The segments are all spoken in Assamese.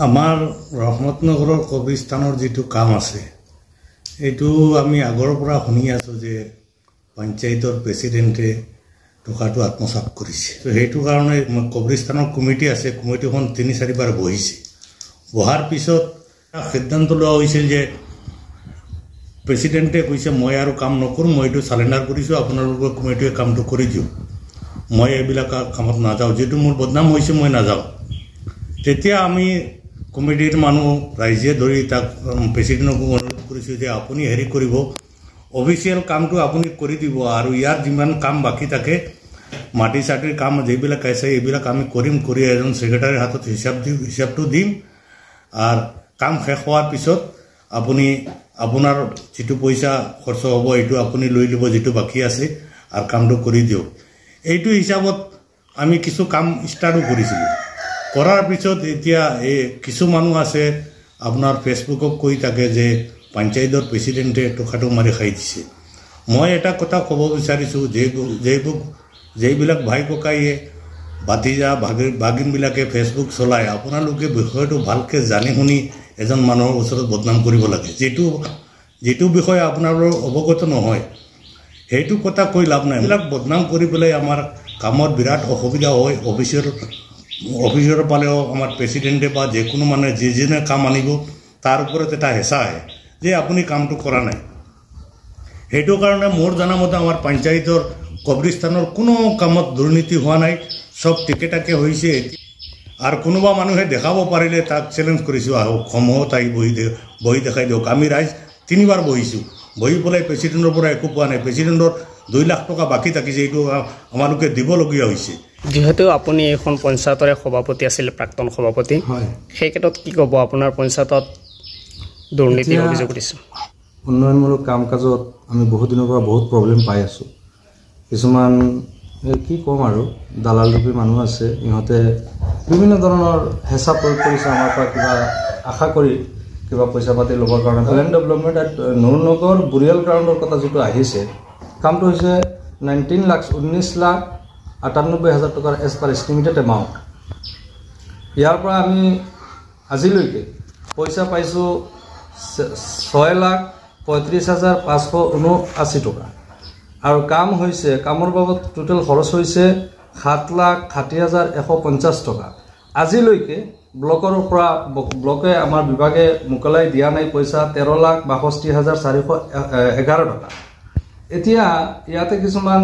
আমাৰ ৰহমতনগৰৰ কবৰস্থানৰ যিটো কাম আছে এইটো আমি আগৰ পৰা শুনি আছো যে পঞ্চায়তৰ প্ৰেচিডেণ্টে টকাটো আত্মসাৎ কৰিছে। তো সেইটো কাৰণে কবৰস্থানৰ কমিটি আছে, কমিটিখন ৩-৪ বাৰ বহিছে। বহাৰ পিছত সিদ্ধান্ত লোৱা হৈছিল যে প্ৰেচিডেণ্টে কৈছে মই আৰু কাম নকৰোঁ, মই এইটো চালেণ্ডাৰ কৰিছোঁ, আপোনালোকৰ কমিটিয়ে কামটো কৰি দিওঁ, মই এইবিলাক কামত নাযাওঁ, যিটো মোৰ বদনাম হৈছে মই নাযাওঁ। তেতিয়া আমি কমিটিৰ মানুহ ৰাইজে ধৰি তাক প্ৰেচিডেণ্টক অনুৰোধ কৰিছোঁ যে আপুনি হেৰি কৰিব, অফিচিয়েল কামটো আপুনি কৰি দিব আৰু ইয়াৰ যিমান কাম বাকী থাকে মাটি চাটিৰ কাম যিবিলাক আছে এইবিলাক আমি কৰিম, কৰি এজন ছেক্ৰেটাৰীৰ হাতত হিচাপটো দিম আৰু কাম শেষ হোৱাৰ পিছত আপুনি আপোনাৰ যিটো পইচা খৰচ হ'ব এইটো আপুনি লৈ ল'ব, যিটো বাকী আছে আৰু কামটো কৰি দিয়ক। এইটো হিচাপত আমি কিছু কাম ষ্টাৰ্টো কৰিছিলোঁ। কৰাৰ পিছত এতিয়া এই কিছু মানুহ আছে আপোনাৰ ফেচবুকক কৈ থাকে যে পঞ্চায়তৰ প্ৰেচিডেণ্টে টকাটো মাৰি খাই দিছে। মই এটা কথা ক'ব বিচাৰিছোঁ, যিবিলাক ভাই ককাইয়ে ভাতিজা ভাগিনবিলাকে ফেচবুক চলায়, আপোনালোকে বিষয়টো ভালকৈ জানি শুনি এজন মানুহৰ ওচৰত বদনাম কৰিব লাগে। যিটো বিষয়ে আপোনালোকৰ অৱগত নহয় সেইটো কথা কৈ লাভ নাই। এইবিলাক বদনাম কৰি পেলাই আমাৰ কামত বিৰাট অসুবিধা হয়। অফিচৰ পালেও আমাৰ প্ৰেচিডেণ্টে বা যিকোনো মানুহে যিজনে কাম আনিব তাৰ ওপৰত এটা হেঁচা আহে যে আপুনি কামটো কৰা নাই। সেইটো কাৰণে মোৰ জনামতে আমাৰ পঞ্চায়তৰ কবৰস্থানৰ কোনো কামত দুৰ্নীতি হোৱা নাই, চব টিকেটাকে হৈছে। আৰু কোনোবা মানুহে দেখাব পাৰিলে তাক চেলেঞ্জ কৰিছোঁ, আহক সমূহত আহি বহি দেখাই দিয়ক। আমি ৰাইজ 3 বাৰ বহিছোঁ, বহি পেলাই প্ৰেচিডেণ্টৰ পৰা একো পোৱা নাই। প্ৰেচিডেণ্টৰ 2 লাখ টকা বাকী থাকিছে, এইটো আমালোকে দিবলগীয়া হৈছে। যিহেতু আপুনি এখন পঞ্চায়তৰে সভাপতি আছিল, প্ৰাক্তন সভাপতি, সেই ক্ষেত্ৰত কি ক'ব? আপোনাৰ পঞ্চায়তত দুৰ্নীতিৰ অভিযোগ উঠিছে। উন্নয়নমূলক কাম কাজত আমি বহুত দিনৰ পৰা বহুত প্ৰব্লেম পাই আছোঁ। কিছুমান কি ক'ম আৰু দালালৰূপী মানুহ আছে, ইহঁতে বিভিন্ন ধৰণৰ হেঁচা প্ৰয়োগ কৰিছে আমাৰ পৰা, কিবা আশা কৰি কিবা পইচা পাতি ল'বৰ কাৰণে। লেণ্ড ডেভেলপমেণ্ট এট নগৰ বুৰিয়াল গ্ৰাউণ্ডৰ কথা যিটো আহিছে, কামটো হৈছে 19,98,000 টকাৰ এজ পাৰ এষ্টিমেটেড এমাউণ্ট। ইয়াৰ পৰা আমি আজিলৈকে পইচা পাইছোঁ 6,35,579 টকা আৰু কাম হৈছে, কামৰ বাবদ টোটেল খৰচ হৈছে 7,60,150 টকা। আজিলৈকে ব্লকৰ পৰা ব্লকে আমাৰ বিভাগে মোকলাই দিয়া নাই পইচা 13,62,411 টকা। এতিয়া ইয়াতে কিছুমান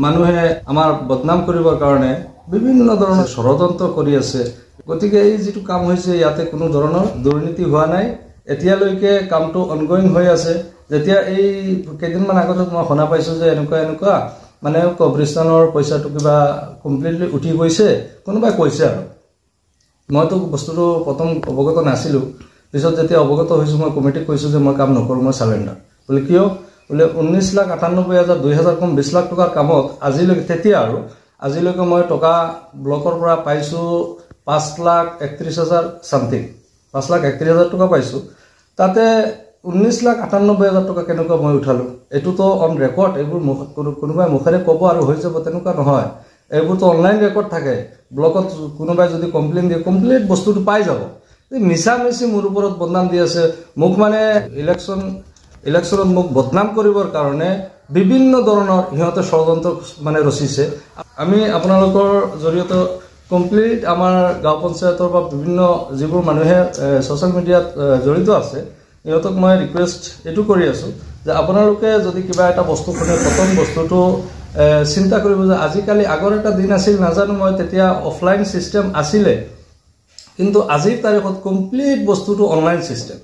মানুহে আমাৰ বদনাম কৰিবৰ কাৰণে বিভিন্ন ধৰণৰ ষড়যন্ত্ৰ কৰি আছে। গতিকে এই যিটো কাম হৈছে ইয়াতে কোনো ধৰণৰ দুৰ্নীতি হোৱা নাই। এতিয়ালৈকে কামটো অনগয়িং হৈ আছে। যেতিয়া এই কেইদিনমান আগতে মই শুনা পাইছোঁ যে এনেকুৱা মানে কবৰস্থানৰ পইচাটো কিবা কমপ্লিটলি উঠি গৈছে, কোনোবাই কৈছে আৰু মইতো বস্তুটো প্ৰথম অৱগত নাছিলোঁ। পিছত যেতিয়া অৱগত হৈছোঁ মই কমিটিক কৈছোঁ যে মই কাম নকৰোঁ, মই চালেণ্ডাৰ। বোলে কিয়? বোলে 19,98,000 2,000 কম 20 লাখ টকাৰ কামত আজিলৈকে, তেতিয়া আৰু আজিলৈকে মই টকা ব্লকৰ পৰা পাইছোঁ 5,31,000 চামথিং, 5,31,000 টকা পাইছোঁ। তাতে 19,98,000 টকা কেনেকুৱা মই উঠালোঁ? এইটোতো অন ৰেকৰ্ড, এইবোৰ কোনোবাই মুখেৰে ক'ব আৰু হৈ যাব তেনেকুৱা নহয়। এইবোৰতো অনলাইন ৰেকৰ্ড থাকে। ব্লকত কোনোবাই যদি কমপ্লেইন দিয়ে, কমপ্লিট বস্তুটো পাই যাব। মিছামিছি মোৰ ওপৰত বদনাম দি আছে। মোক মানে ইলেকশ্যনত মোক বদনাম কৰিবৰ কাৰণে বিভিন্ন ধৰণৰ সিহঁতে ষড়যন্ত্ৰ মানে ৰচিছে। আমি আপোনালোকৰ জৰিয়তে কমপ্লিট আমাৰ গাঁও পঞ্চায়তৰ বা বিভিন্ন যিবোৰ মানুহে ছ'চিয়েল মিডিয়াত জড়িত আছে সিহঁতক মই ৰিকুৱেষ্ট এইটো কৰি আছোঁ যে আপোনালোকে যদি কিবা এটা বস্তু শুনে, প্ৰথম বস্তুটো চিন্তা কৰিব যে আজিকালি, আগৰ এটা দিন আছিল নাজানো মই, তেতিয়া অফলাইন ছিষ্টেম আছিলে, কিন্তু আজিৰ তাৰিখত কমপ্লিট বস্তুটো অনলাইন ছিষ্টেম।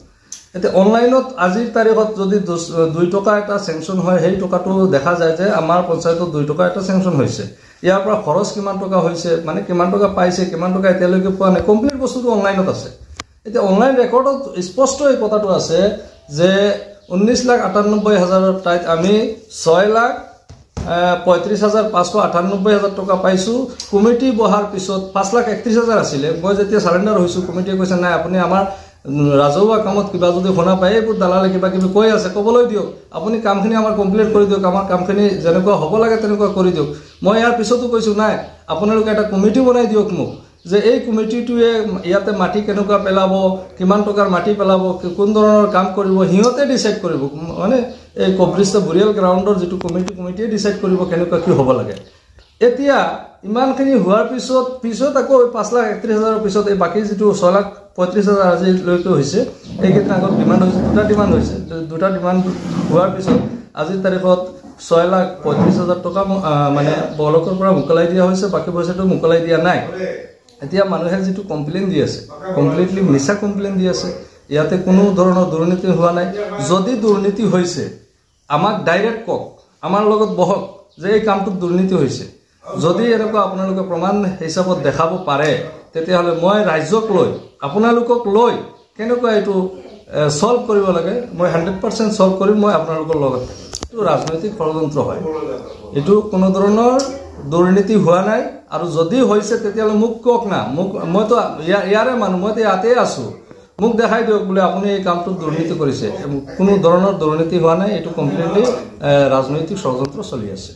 এতিয়া অনলাইনত আজিৰ তাৰিখত যদি 2 টকা এটা চেংচন হয়, সেই টকাটো দেখা যায় যে আমাৰ পঞ্চায়তত 2 টকা এটা চেংচন হৈছে। ইয়াৰ পৰা খৰচ কিমান টকা হৈছে, মানে কিমান টকা পাইছে, কিমান টকা এতিয়ালৈকে পোৱা নাই, কমপ্লিট বস্তুটো অনলাইনত আছে। এতিয়া অনলাইন ৰেকৰ্ডত স্পষ্ট এই কথাটো আছে যে 19,98,000 ঠাইত আমি 6,35,598 টকা পাইছোঁ। কমিটি বহাৰ পিছত 5,31,000 আছিলে। মই যেতিয়া চাৰেণ্ডাৰ হৈছোঁ, কমিটিয়ে কৈছে নাই আপুনি আমাৰ ৰাজহুৱা কামত কিবা যদি শুনা পায়, এইবোৰ দালালে কিবা কিবি কৈ আছে, ক'বলৈ দিয়ক, আপুনি কামখিনি আমাৰ কমপ্লিট কৰি দিয়ক, আমাৰ কামখিনি যেনেকুৱা হ'ব লাগে তেনেকুৱা কৰি দিয়ক। মই ইয়াৰ পিছতো কৈছোঁ নাই আপোনালোকে এটা কমিটি বনাই দিয়ক মোক, যে এই কমিটিটোৱে ইয়াতে মাটি কেনেকুৱা পেলাব, কিমান টকাৰ মাটি পেলাব, কোন ধৰণৰ কাম কৰিব, সিহঁতে ডিচাইড কৰিব। মানে এই কবৰিষ্ট বুৰিয়েল গ্ৰাউণ্ডৰ যিটো কমিটিয়ে ডিচাইড কৰিব কেনেকুৱা কি হ'ব লাগে। এতিয়া ইমানখিনি হোৱাৰ পিছত আকৌ 5,31,000 পিছত এই বাকী যিটো 6,35,000 আজিলৈকে হৈছে, এইকেইদিন আগত ডিমাণ্ড হৈছে, দুটা ডিমাণ্ড হোৱাৰ পিছত আজিৰ তাৰিখত 6,35,000 টকা মানে ব্লকৰ পৰা মোকলাই দিয়া হৈছে, বাকী পইচাটো মোকলাই দিয়া নাই। এতিয়া মানুহে যিটো কমপ্লেইন দি আছে, কমপ্লিটলি মিছা কমপ্লেইন দি আছে, ইয়াতে কোনো ধৰণৰ দুৰ্নীতি হোৱা নাই। যদি দুৰ্নীতি হৈছে আমাক ডাইৰেক্ট কওক, আমাৰ লগত বহক যে এই কামটোত দুৰ্নীতি হৈছে। যদি এনেকুৱা আপোনালোকে প্ৰমাণ হিচাপত দেখাব পাৰে, তেতিয়াহ'লে মই ৰাজ্যক লৈ, আপোনালোকক লৈ কেনেকুৱা এইটো সলভ কৰিব লাগে, মই 100% সলভ কৰিম, মই আপোনালোকৰ লগত। এইটো ৰাজনৈতিক ষড়যন্ত্ৰ হয়, এইটো কোনো ধৰণৰ দুৰ্নীতি হোৱা নাই। আৰু যদি হৈছে তেতিয়াহ'লে মোক কওক না, মইতো ইয়াৰে মানুহ, মইতো ইয়াতে আছোঁ, মোক দেখাই দিয়ক বোলে আপুনি এই কামটোত দুৰ্নীতি কৰিছে। কোনো ধৰণৰ দুৰ্নীতি হোৱা নাই, এইটো কমপ্লিটলি ৰাজনৈতিক ষড়যন্ত্ৰ চলি আছে।